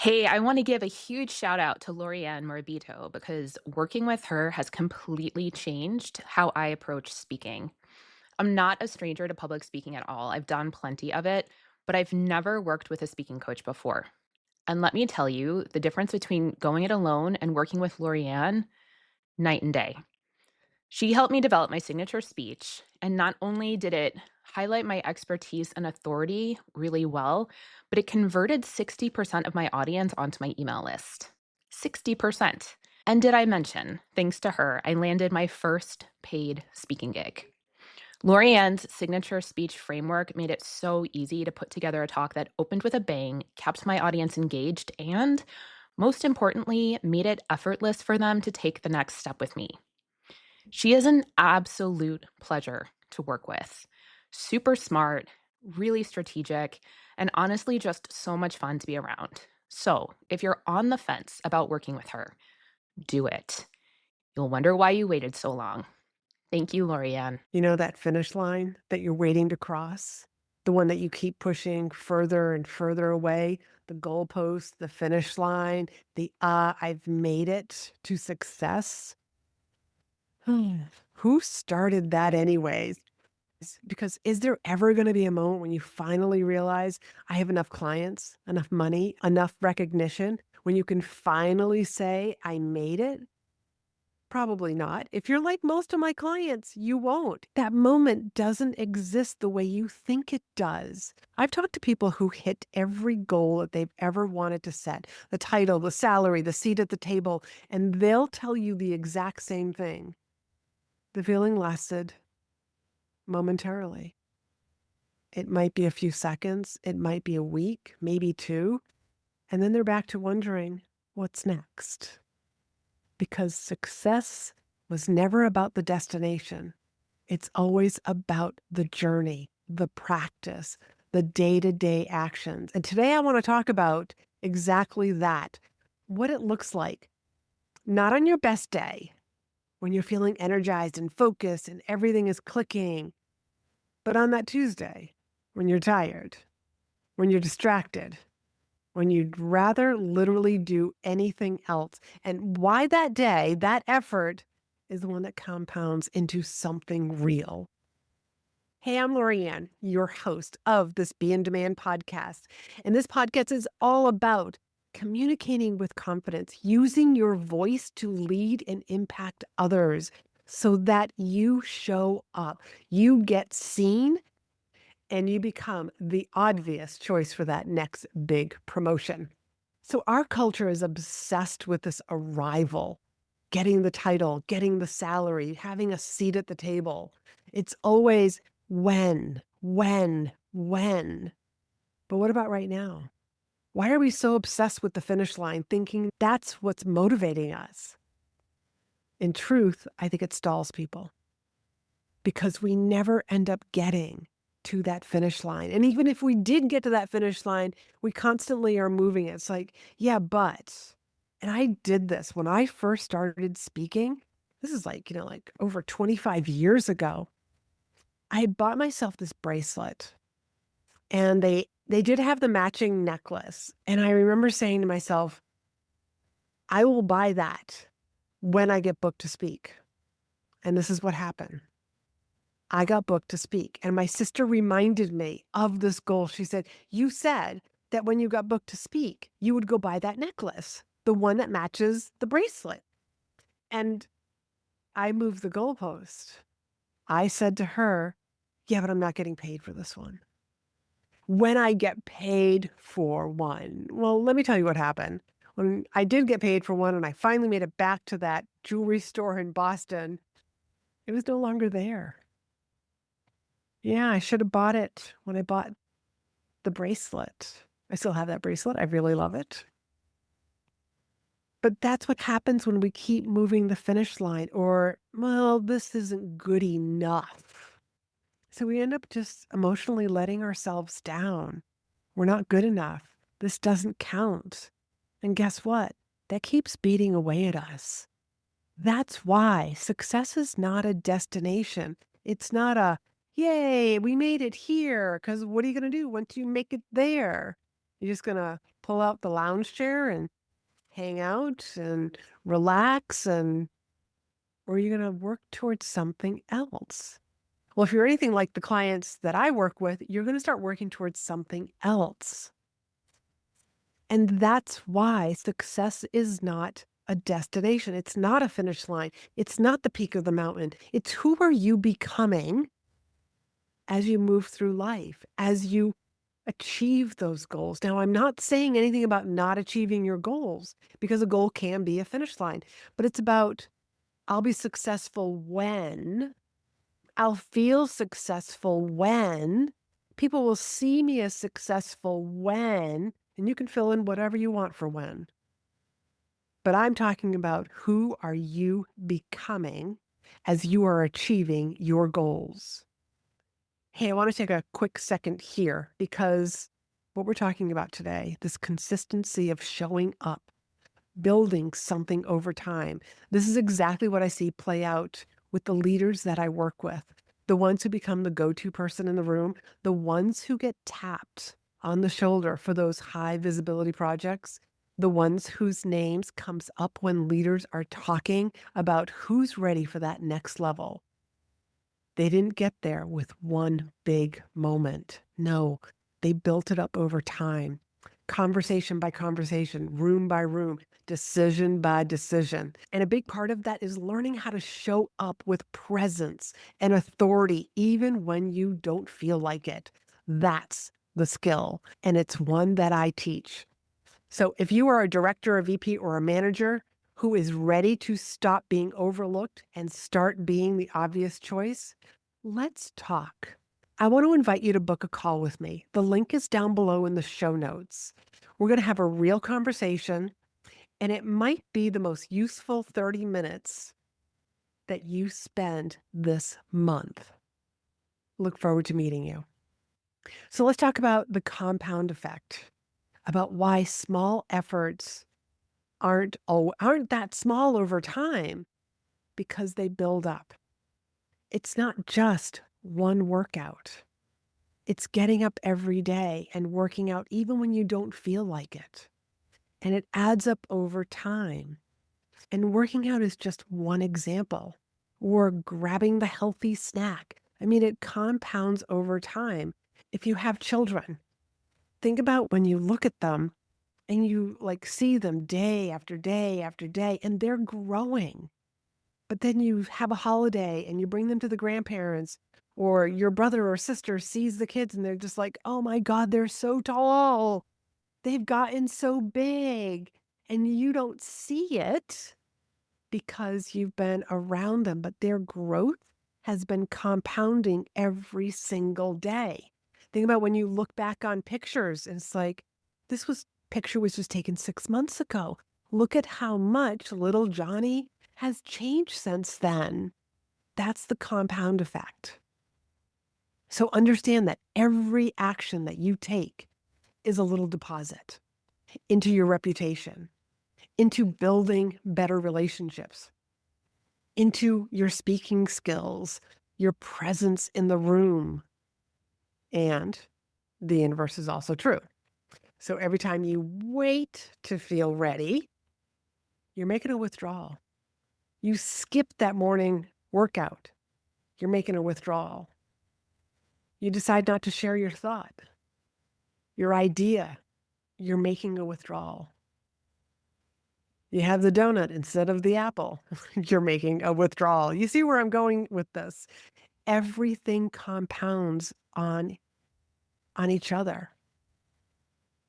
Hey, I want to give a huge shout out to Laurie-Ann because working with her has completely changed how I approach speaking. I'm not a stranger to public speaking at all. I've done plenty of it, but I've never worked with a speaking coach before. And let me tell you, the difference between going it alone and working with Laurie-Ann, night and day. She helped me develop my signature speech, and not only did it highlight my expertise and authority really well, but it converted 60% of my audience onto my email list. 60%. And did I mention, thanks to her, I landed my first paid speaking gig. Lorianne's signature speech framework made it so easy to put together a talk that opened with a bang, kept my audience engaged, and most importantly, made it effortless for them to take the next step with me. She is an absolute pleasure to work with. Super smart, really strategic, and honestly, just so much fun to be around. So, if you're on the fence about working with her, do it. You'll wonder why you waited so long. Thank you, Lorianne. You know that finish line that you're waiting to cross? The one that you keep pushing further and further away, the goalpost, the finish line, I've made it to success. Who started that anyways? Because is there ever going to be a moment when you finally realize I have enough clients, enough money, enough recognition, when you can finally say I made it? Probably not. If you're like most of my clients, you won't. That moment doesn't exist the way you think it does. I've talked to people who hit every goal that they've ever wanted to set, the title, the salary, the seat at the table, and they'll tell you the exact same thing. The feeling lasted momentarily. It might be a few seconds, it might be a week, maybe two, and then they're back to wondering, what's next? Because success was never about the destination. It's always about the journey, the practice, the day-to-day actions. And today I want to talk about exactly that, what it looks like, not on your best day, when you're feeling energized and focused and everything is clicking, but on that Tuesday, when you're tired, when you're distracted, when you'd rather literally do anything else. And why that day, that effort is the one that compounds into something real. Hey, I'm Laurie-Ann, your host of this Be in Demand podcast. And this podcast is all about communicating with confidence, using your voice to lead and impact others so that you show up, you get seen, and you become the obvious choice for that next big promotion. So our culture is obsessed with this arrival, getting the title, getting the salary, having a seat at the table. It's always when. But what about right now? Why are we so obsessed with the finish line, thinking that's what's motivating us? In truth, I think it stalls people because we never end up getting to that finish line. And even if we did get to that finish line, we constantly are moving it. It's like, yeah, but, and I did this when I first started speaking. This is like over 25 years ago. I bought myself this bracelet and they did have the matching necklace. And I remember saying to myself, I will buy that when I get booked to speak. And this is what happened. I got booked to speak. And my sister reminded me of this goal. She said, you said that when you got booked to speak, you would go buy that necklace, the one that matches the bracelet. And I moved the goalpost. I said to her, yeah, but I'm not getting paid for this one. When I get paid for one, well, let me tell you what happened. When I did get paid for one and I finally made it back to that jewelry store in Boston, it was no longer there. Yeah, I should have bought it when I bought the bracelet. I still have that bracelet. I really love it. But that's what happens when we keep moving the finish line or, well, this isn't good enough. So we end up just emotionally letting ourselves down. We're not good enough. This doesn't count. And guess what? That keeps beating away at us. That's why success is not a destination. It's not a, yay, we made it here. Because what are you going to do once you make it there? You're just gonna pull out the lounge chair and hang out and relax or you're gonna work towards something else. Well, if you're anything like the clients that I work with, you're gonna start working towards something else. And that's why success is not a destination. It's not a finish line. It's not the peak of the mountain. It's who are you becoming as you move through life, as you achieve those goals. Now, I'm not saying anything about not achieving your goals because a goal can be a finish line, but it's about I'll be successful when I'll feel successful when people will see me as successful when, and you can fill in whatever you want for when. But I'm talking about who are you becoming as you are achieving your goals. Hey, I want to take a quick second here because what we're talking about today, this consistency of showing up, building something over time. This is exactly what I see play out with the leaders that I work with. The ones who become the go-to person in the room, the ones who get tapped on the shoulder for those high visibility projects, the ones whose names comes up when leaders are talking about who's ready for that next level. They didn't get there with one big moment. No, they built it up over time, conversation by conversation, room by room, decision by decision. And a big part of that is learning how to show up with presence and authority, even when you don't feel like it. That's the skill. And it's one that I teach. So if you are a director, a VP, or a manager who is ready to stop being overlooked and start being the obvious choice, let's talk. I want to invite you to book a call with me. The link is down below in the show notes. We're going to have a real conversation, and it might be the most useful 30 minutes that you spend this month. Look forward to meeting you. So let's talk about the compound effect, about why small efforts aren't that small over time because they build up. It's not just one workout. It's getting up every day and working out even when you don't feel like it. And it adds up over time. And working out is just one example. Or grabbing the healthy snack. I mean, it compounds over time. If you have children, think about when you look at them and you like see them day after day after day, and they're growing. But then you have a holiday and you bring them to the grandparents, or your brother or sister sees the kids and they're just like, oh my God, they're so tall. They've gotten so big. And you don't see it because you've been around them, but their growth has been compounding every single day. Think about when you look back on pictures and it's like, picture was just taken 6 months ago. Look at how much little Johnny has changed since then. That's the compound effect. So understand that every action that you take is a little deposit into your reputation, into building better relationships, into your speaking skills, your presence in the room. And the inverse is also true. So every time you wait to feel ready, you're making a withdrawal. You skip that morning workout, you're making a withdrawal. You decide not to share your thought, your idea, you're making a withdrawal. You have the donut instead of the apple, you're making a withdrawal. You see where I'm going with this? Everything compounds on each other.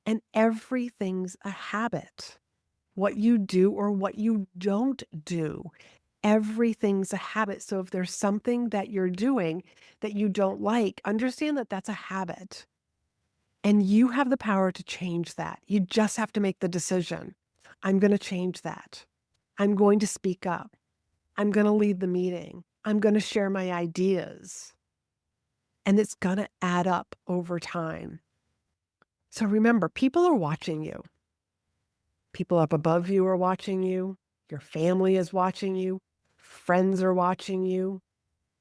And everything's a habit. What you do or what you don't do, everything's a habit. So if there's something that you're doing that you don't like, understand that that's a habit. And you have the power to change that. You just have to make the decision. I'm going to change that. I'm going to speak up. I'm going to lead the meeting. I'm going to share my ideas. And it's going to add up over time. So remember, people are watching you. People up above you are watching you. Your family is watching you. Friends are watching you.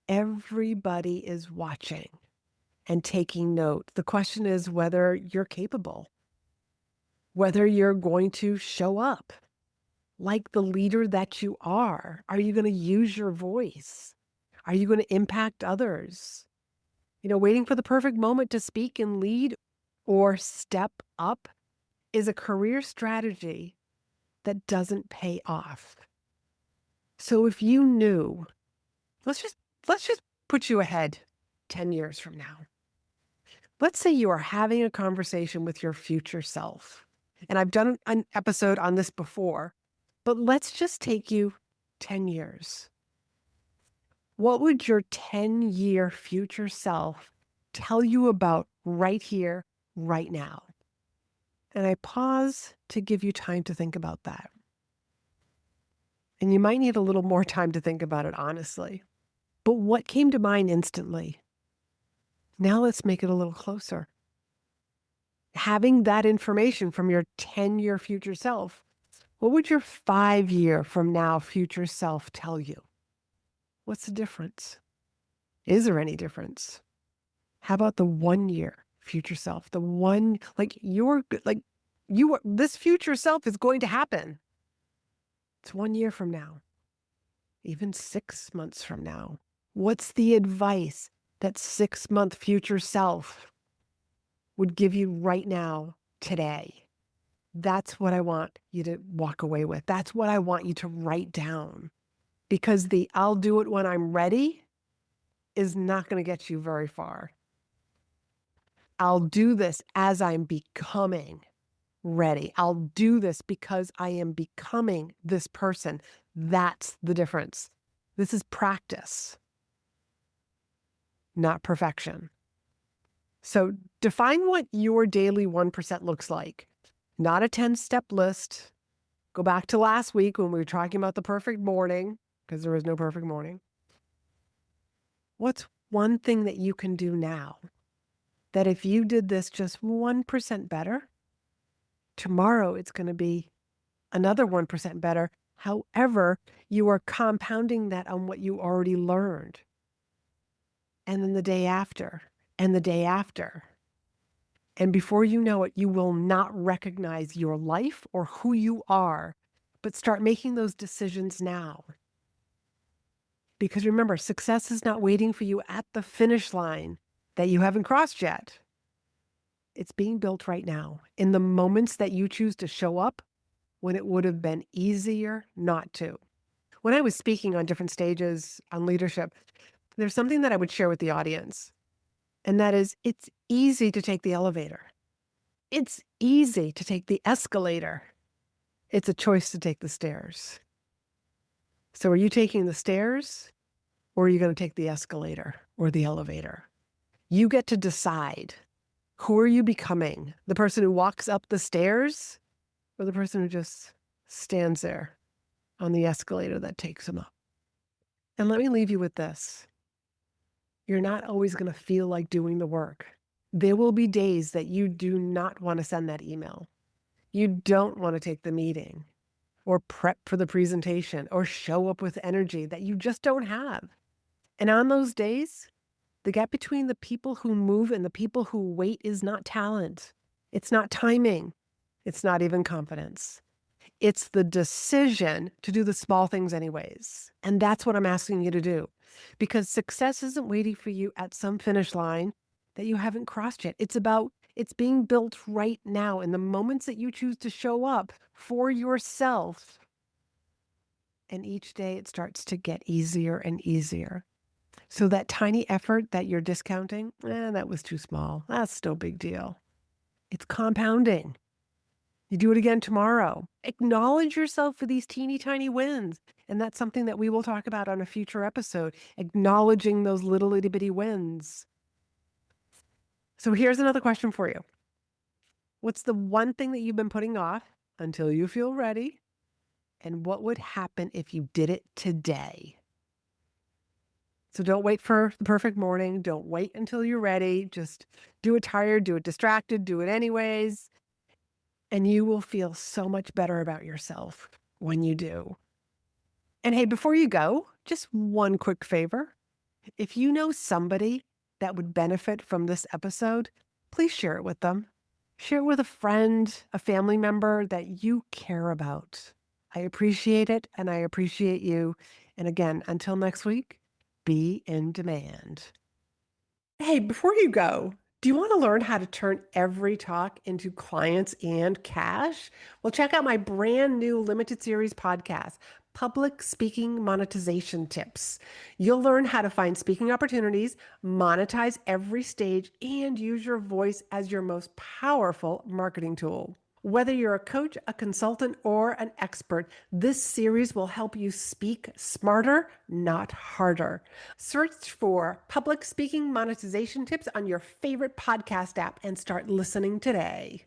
Everybody is watching and taking note. The question is whether you're capable. whether you're going to show up like the leader that you are. Are you going to use your voice? Are you going to impact others? Waiting for the perfect moment to speak and lead or step up is a career strategy that doesn't pay off. So if you knew, let's just let's just put you ahead 10 years from now. Let's say you are having a conversation with your future self. And I've done an episode on this before, but let's just take you 10 years. What would your 10-year future self tell you about right here, right now? And I pause to give you time to think about that. And you might need a little more time to think about it, honestly. But what came to mind instantly? Now let's make it a little closer. Having that information from your 10-year future self, what would your 5-year from now future self tell you? What's the difference? Is there any difference? How about the 1-year future self? The one, this future self is going to happen. It's 1 year from now, even 6 months from now. What's the advice that 6-month future self would give you right now, today? That's what I want you to walk away with. That's what I want you to write down. Because the "I'll do it when I'm ready" is not going to get you very far. I'll do this as I'm becoming ready. I'll do this because I am becoming this person. That's the difference. This is practice, not perfection. So define what your daily 1% looks like. Not a 10-step list. Go back to last week when we were talking about the perfect morning, because there is no perfect morning. What's one thing that you can do now that if you did this just 1% better, tomorrow it's going to be another 1% better. However, you are compounding that on what you already learned. And then the day after, and the day after. And before you know it, you will not recognize your life or who you are, but start making those decisions now. Because remember, success is not waiting for you at the finish line that you haven't crossed yet. It's being built right now in the moments that you choose to show up when it would have been easier not to. When I was speaking on different stages on leadership, there's something that I would share with the audience. And that is, it's easy to take the elevator. It's easy to take the escalator. It's a choice to take the stairs. So are you taking the stairs, or are you going to take the escalator or the elevator? You get to decide. Who are you becoming? The person who walks up the stairs, or the person who just stands there on the escalator that takes them up? And let me leave you with this. You're not always going to feel like doing the work. There will be days that you do not want to send that email. You don't want to take the meeting or prep for the presentation or show up with energy that you just don't have. And on those days, the gap between the people who move and the people who wait is not talent. It's not timing. It's not even confidence. It's the decision to do the small things anyways. And that's what I'm asking you to do. Because success isn't waiting for you at some finish line that you haven't crossed yet. It's being built right now in the moments that you choose to show up for yourself. And each day it starts to get easier and easier. So that tiny effort that you're discounting, that was too small. That's no big deal. It's compounding. You do it again tomorrow. Acknowledge yourself for these teeny tiny wins. And that's something that we will talk about on a future episode, acknowledging those little itty bitty wins. So here's another question for you. What's the one thing that you've been putting off until you feel ready? And what would happen if you did it today? So don't wait for the perfect morning. Don't wait until you're ready. Just do it tired, do it distracted, do it anyways. And you will feel so much better about yourself when you do. And hey, before you go, just one quick favor. If you know somebody that would benefit from this episode, please share it with them. Share it with a friend, a family member that you care about. I appreciate it and I appreciate you. And again, until next week, be in demand. Hey, before you go, do you want to learn how to turn every talk into clients and cash? Well, check out my brand new limited series podcast, Public Speaking Monetization Tips. You'll learn how to find speaking opportunities, monetize every stage, and use your voice as your most powerful marketing tool. Whether you're a coach, a consultant, or an expert, this series will help you speak smarter, not harder. Search for Public Speaking Monetization Tips on your favorite podcast app and start listening today.